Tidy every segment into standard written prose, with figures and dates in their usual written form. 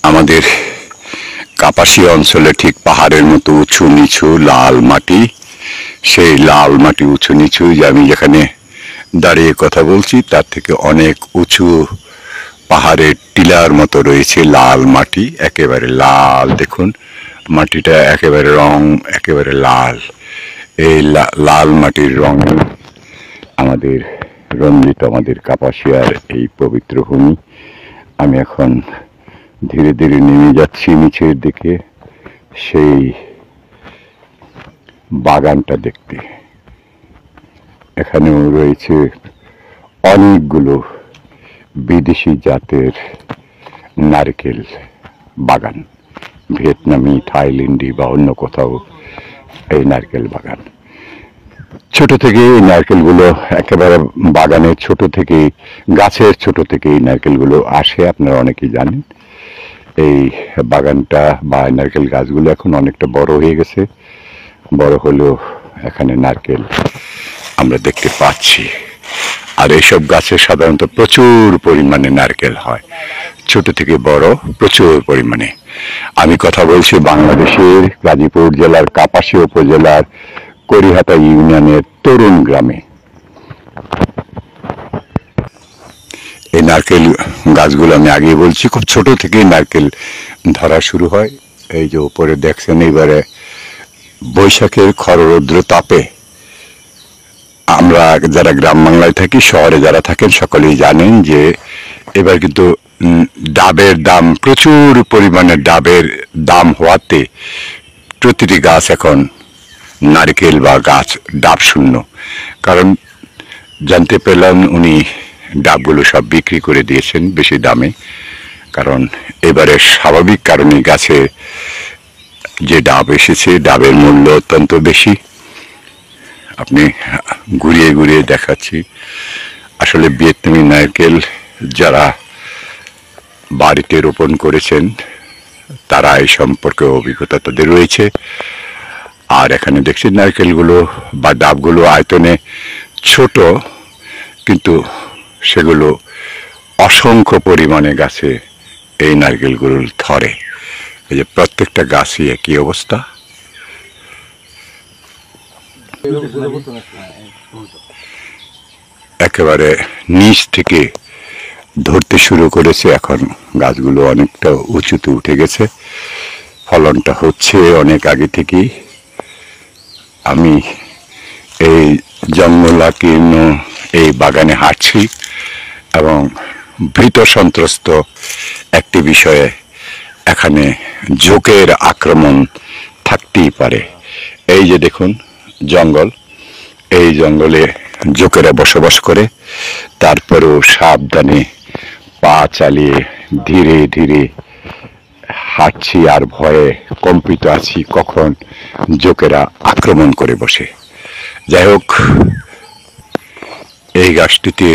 আমাদের কাপাসিয়া অঞ্চলে ঠিক পাহাড়ের মতো উঁচু নিচু লাল মাটি, সেই লাল মাটি উঁচু নিচু যে আমি যেখানে দাঁড়িয়ে কথা বলছি তার থেকে অনেক উঁচু পাহাড়ের টিলার মতো রয়েছে লাল মাটি, একেবারে লাল। দেখুন মাটিটা একেবারে রং একেবারে লাল। এই লাল মাটির রঙে আমাদের রঞ্জিত আমাদের কাপাসিয়ার এই পবিত্র ভূমি। আমি এখন ধীরে ধীরে নেমে যাচ্ছি নিচের দিকে সেই বাগানটা দেখতে। এখানেও রয়েছে অনেকগুলো বিদেশি জাতের নারকেল বাগান, ভিয়েতনামি, থাইল্যান্ডি বা অন্য কোথাও এই নারকেল বাগান। ছোট থেকে এই নারকেলগুলো একেবারে বাগানের ছোট থেকে, গাছের ছোট থেকে এই নারকেলগুলো আসে, আপনারা অনেকেই জানেন। এই বাগানটা বা নারকেল গাছগুলো এখন অনেকটা বড় হয়ে গেছে, বড় হলেও এখানে নারকেল আমরা দেখতে পাচ্ছি। আর এইসব গাছে সাধারণত প্রচুর পরিমাণে নারকেল হয়, ছোট থেকে বড় প্রচুর পরিমাণে। আমি কথা বলছি বাংলাদেশের গাজীপুর জেলার কাপাসিয়া উপজেলার করিহাতা ইউনিয়নের তরুণ গ্রামে। এই নারকেল গাছগুলো আমি আগে বলছি খুব ছোট থেকেই নারকেল ধরা শুরু হয়। এই যে উপরে দেখছেন, এবারে বৈশাখের খররৌদ্র তাপে আমরা যারা গ্রাম বাংলায় থাকি, শহরে যারা থাকেন সকলেই জানেন যে এবার কিন্তু ডাবের দাম, প্রচুর পরিমাণে ডাবের দাম হওয়াতে প্রতিটি গাছ এখন নারকেল বা গাছ ডাব শূন্য। কারণ জানতে পেলাম উনি ডাবগুলো সব বিক্রি করে দিয়েছেন বেশি দামে, কারণ এবারে স্বাভাবিক কারণে গাছে যে ডাব এসেছে ডাবের মূল্য অত্যন্ত বেশি। আপনি ঘুরিয়ে ঘুরিয়ে দেখাচ্ছি। আসলে ভিয়েতনামি নারকেল যারা বাড়িতে রোপণ করেছেন তারা এই সম্পর্কে অভিজ্ঞতা তাদের রয়েছে। আর এখানে দেখছি নারকেলগুলো বা ডাবগুলো আয়তনে ছোট, কিন্তু সেগুলো অসংখ্য পরিমাণে গাছে এই নারকেলগুলো ধরে। এই যে প্রত্যেকটা গাছই একই অবস্থা। একেবারে নিচ থেকে ধরতে শুরু করেছে, এখন গাছগুলো অনেকটা উঁচুতে উঠে গেছে, ফলনটা হচ্ছে অনেক আগে থেকেই। আমি এই জঙ্গলাকীর্ণ এই বাগানে হাঁটছি এবং ভীত সন্ত্রস্ত একটি বিষয়ে, এখানে জোকের আক্রমণ থাকতেই পারে। এই যে দেখুন জঙ্গল, এই জঙ্গলে জোকেরা বসবাস করে। তারপরেও সাবধানে পা চালিয়ে ধীরে ধীরে হাঁটছি আর ভয়ে কম্পিত আছি কখন জোকেরা আক্রমণ করে বসে। যাই হোক, এই গাছটিতে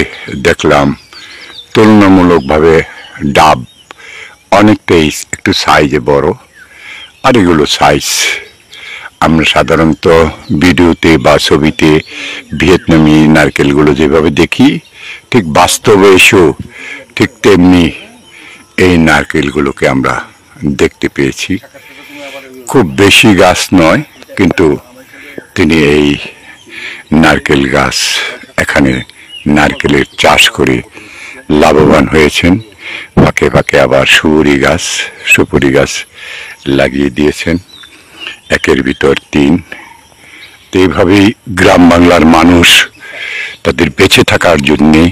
দেখলাম তুলনামূলকভাবে ডাব অনেকটাই একটু সাইজে বড়, আর এগুলো সাইজ আমরা সাধারণত ভিডিওতে বা ছবিতে ভিয়েতনামি নারকেলগুলো যেভাবে দেখি, ঠিক বাস্তবে এসেও ঠিক তেমনি এই নারকেলগুলোকে আমরা দেখতে পেয়েছি। খুব বেশি গাছ নয়, কিন্তু তিনি এই নারকেল গাছ, এখানে নারকেলের চাষ করে লাভবান হয়েছেন। ফাঁকে ফাঁকে আবার সুপুরি গাছ লাগিয়ে দিয়েছেন, একের ভিতর 3। তো এইভাবেই গ্রাম বাংলার মানুষ তাদের বেঁচে থাকার জন্যে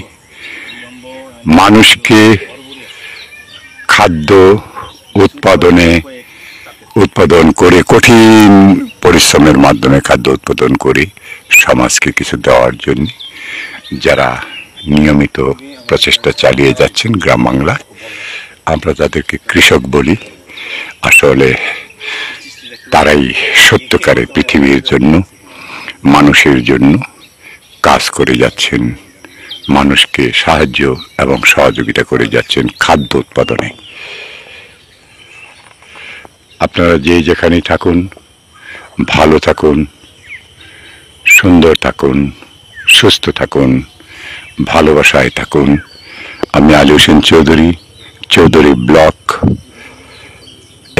মানুষকে খাদ্য উৎপাদন করে, কঠিন পরিশ্রমের মাধ্যমে খাদ্য উৎপাদন করে সমাজকে কিছু দেওয়ার জন্য যারা নিয়মিত প্রচেষ্টা চালিয়ে যাচ্ছেন গ্রাম বাংলায়, আমরা তাদেরকে কৃষক বলি। আসলে তারাই সত্যকারে পৃথিবীর জন্য, মানুষের জন্য কাজ করে যাচ্ছেন, মানুষকে সাহায্য এবং সহযোগিতা করে যাচ্ছেন খাদ্য উৎপাদনে। আপনারা যে যেখানেই থাকুন, ভালো থাকুন, সুন্দর থাকুন, সুস্থ থাকুন, ভালোবাসায় থাকুন। আমি আলী হোসেন চৌধুরী, চৌধুরী ব্লক,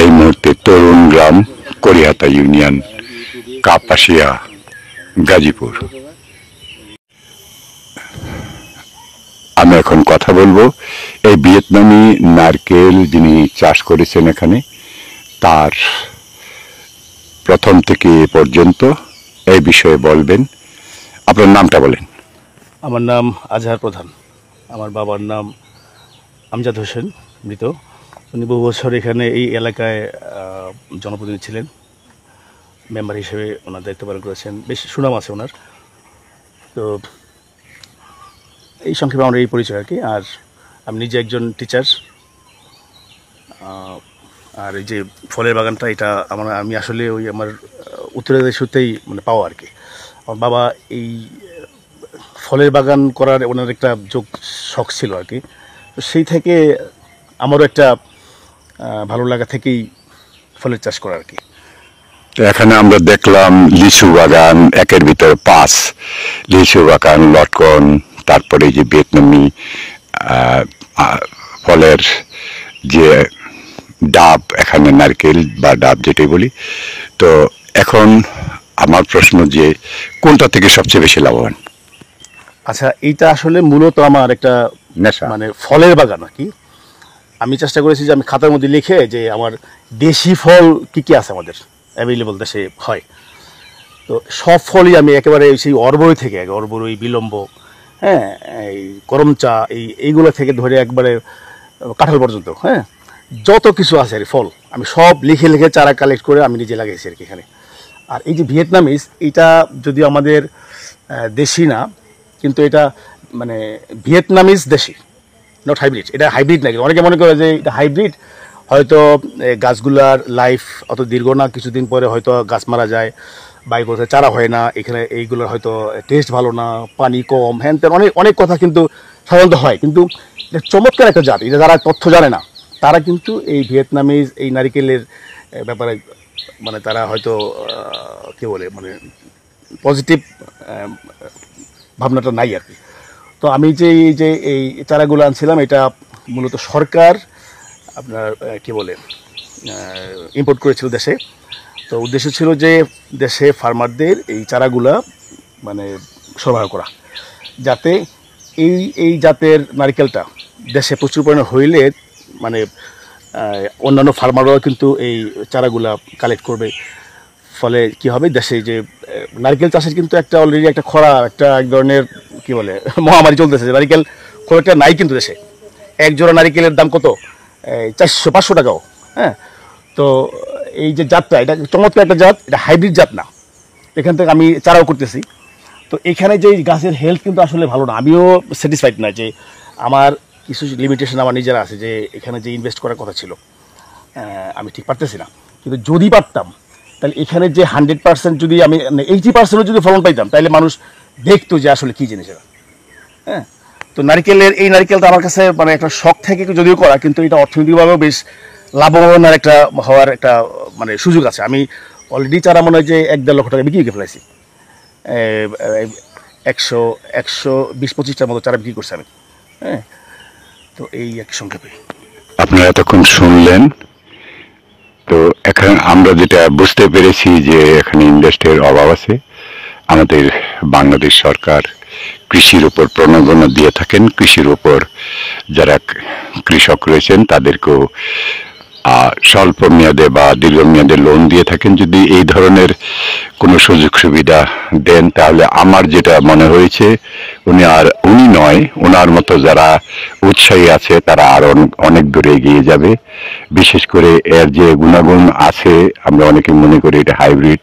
এই মুহূর্তে তরুণ গ্রাম, করিহাতা ইউনিয়ন, কাপাসিয়া, গাজীপুর। আমি এখন কথা বলবো এই ভিয়েতনামি নারকেল যিনি চাষ করেছেন এখানে, তার প্রথম থেকে এ পর্যন্ত এই বিষয়ে বলবেন। আপনার নামটা বলেন। আমার নাম আজহার প্রধান। আমার বাবার নাম আমজাদ হোসেন, মৃত। উনি বহু বছর এখানে এই এলাকায় জনপ্রতিনিধি ছিলেন, মেম্বার হিসেবে ওনার দায়িত্ব পালন করেছেন, বেশ সুনাম আছে ওনার। তো এই সংক্ষেপে আমার এই পরিচয় আর কি। আর আমি নিজে একজন টিচার। আর এই যে ফলের বাগানটা, এটা আমি আসলে ওই আমার উত্তরাধিকার সূত্রেই মানে পাওয়া আর কি। আমার বাবা এই ফলের বাগান করার ওনার একটা শখ ছিল আর কি। তো সেই থেকে আমারও একটা ভালো লাগা থেকেই ফলের চাষ করা আর কি। এখানে আমরা দেখলাম লিচু বাগান, একের ভিতরে 5 লিচু বাগান, লটকন, তারপরে যে ভিয়েতনামি ফলের যে ডাব, এখানে নারকেল বা ডাব যেটাই বলি। তো এখন আমার প্রশ্ন যে কোনটা থেকে সবচেয়ে বেশি লাভবান? আচ্ছা, এইটা আসলে মূলত আমার একটা নেশা, মানে ফলের বাগান আর কি। আমি চেষ্টা করেছি যে আমি খাতার মধ্যে লিখে যে আমার দেশি ফল কি কি আছে আমাদের অ্যাভেলেবল দেশে হয়। তো সব ফলই আমি একেবারে সেই অর্বরই থেকে, অর্বরই, বিলম্ব, হ্যাঁ, এই করমচা, এইগুলো থেকে ধরে একবারে কাঁঠাল পর্যন্ত, হ্যাঁ, যত কিছু আছে আর ফল আমি সব লিখে লিখে চারা কালেক্ট করে আমি নিজে লাগাইছি আর কি এখানে। আর এই যে ভিয়েতনামিজ, এটা যদিও আমাদের দেশি না, কিন্তু এটা মানে ভিয়েতনামিজ দেশি, নট হাইব্রিড। এটা হাইব্রিড নাকি অনেকে মনে করে যে এটা হাইব্রিড, হয়তো গাছগুলার লাইফ অত দীর্ঘ না, কিছুদিন পরে হয়তো গাছ মারা যায় বা এগুলো চারা হয় না, এখানে এইগুলোর হয়তো টেস্ট ভালো না, পানি কম, হ্যান তেন অনেক অনেক কথা কিন্তু সাধারণত হয়। কিন্তু এটা চমৎকার একটা জাত। এটা যারা তথ্য জানে না তারা কিন্তু এই ভিয়েতনামিজ এই নারিকেলের ব্যাপারে মানে তারা হয়তো কী বলে মানে পজিটিভ ভাবনাটা নাই আর কি। তো আমি যে এই চারাগুলো আনছিলাম, এটা মূলত সরকার আপনার কি বলে ইম্পোর্ট করেছিল দেশে। তো উদ্দেশ্য ছিল যে দেশে ফার্মারদের এই চারাগুলা মানে সরবরাহ করা, যাতে এই জাতের নারকেলটা দেশে প্রচুর পরিমাণে হইলে মানে অন্যান্য ফার্মাররাও কিন্তু এই চারাগুলা কালেক্ট করবে। ফলে কি হবে, দেশে যে নারকেল চাষের কিন্তু একটা অলরেডি একটা খরা, এক ধরনের কি বলে মহামারী চলতেছে। নারকেল খুব একটা নাই কিন্তু দেশে। এক জোড়া নারকেলের দাম কত, 400-500 টাকাও, হ্যাঁ। তো এই যে জাতটা, এটা চমৎকার একটা জাত, এটা হাইব্রিড জাত না। এখান থেকে আমি চারাও করতেছি। তো এখানে যে গাছের হেলথ কিন্তু আসলে ভালো না। আমিও স্যাটিসফাইড না, যে আমার কিছু লিমিটেশন আমার নিজেরা আছে, যে এখানে যে ইনভেস্ট করার কথা ছিল আমি ঠিক পারতেছি না। কিন্তু যদি পারতাম তাহলে এখানে যে 100% যদি আমি 80% যদি ফলন পাইতাম, তাহলে মানুষ দেখতো যে আসলে কী জিনিস এটা, হ্যাঁ। তো এই নারকেলটা আমার কাছে মানে একটা শখ থেকে যদিও করা, কিন্তু এটা অর্থনৈতিকভাবেও বেশ লাভবানের হওয়ার একটা মানে সুযোগ আছে। আমি অলরেডি চারা মনে হয় যে 1-1.5 লক্ষ টাকা বিক্রি করে ফেলাইছি। 120-25টার মতো চারা বিক্রি করছি আমি, হ্যাঁ। তো এই এক সংক্ষেপে আপনারা এতক্ষণ শুনলেন। তো এখন আমরা যেটা বুঝতে পেরেছি যে এখানে ইন্ডাস্ট্রির অভাব আছে। আমাদের বাংলাদেশ সরকার কৃষির উপর প্রণোদনা দিয়ে থাকেন। কৃষির উপর যারা কৃষক রয়েছেন তাদেরকেও স্বল্প মেয়াদে বা দীর্ঘমেয়াদে লোন দিয়ে থাকেন। যদি এই ধরনের কোনো সুযোগ সুবিধা দেন, তাহলে আমার যেটা মনে হয়েছে উনি নয়, ওনার মতো যারা উৎসাহী আছে তারা আরো অনেক দূরে এগিয়ে যাবে। বিশেষ করে এর যে গুণাগুণ আছে, আমরা অনেকে মনে করি এটা হাইব্রিড।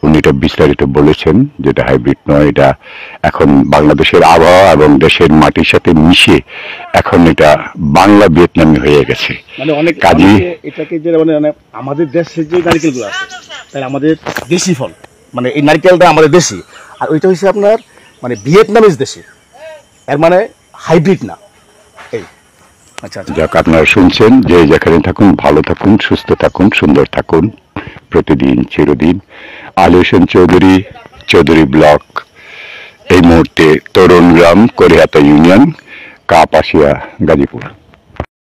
উনি এটা বিস্তারিত বলেছেন যেটা হাইব্রিড নয়, এটা এখন বাংলাদেশের আবহাওয়া এবং দেশের মাটির সাথে মিশে এখন এটা বাংলা ভিয়েতনামি হয়ে গেছে। মানে অনেক কাজী এটাকে যে মানে আমাদের দেশের যে নারকেলগুলো আছে, তাই আমাদের দেশি ফল, মানে এই নারকেলটা আমাদের দেশি, আর ওইটা হচ্ছে আপনার মানে ভিয়েতনামিজ দেশি, এর মানে হাইব্রিড না। এই আচ্ছা যাক, আপনারা শুনছেন যে যেখানে থাকুন ভালো থাকুন, সুস্থ থাকুন, সুন্দর থাকুন প্রতিদিন চিরদিন। আলী হোসেন চৌধুরী, চৌধুরী ব্লক, এই মুহূর্তে তরুণ গ্রাম, করিহাতা ইউনিয়ন, কাপাসিয়া, গাজীপুর।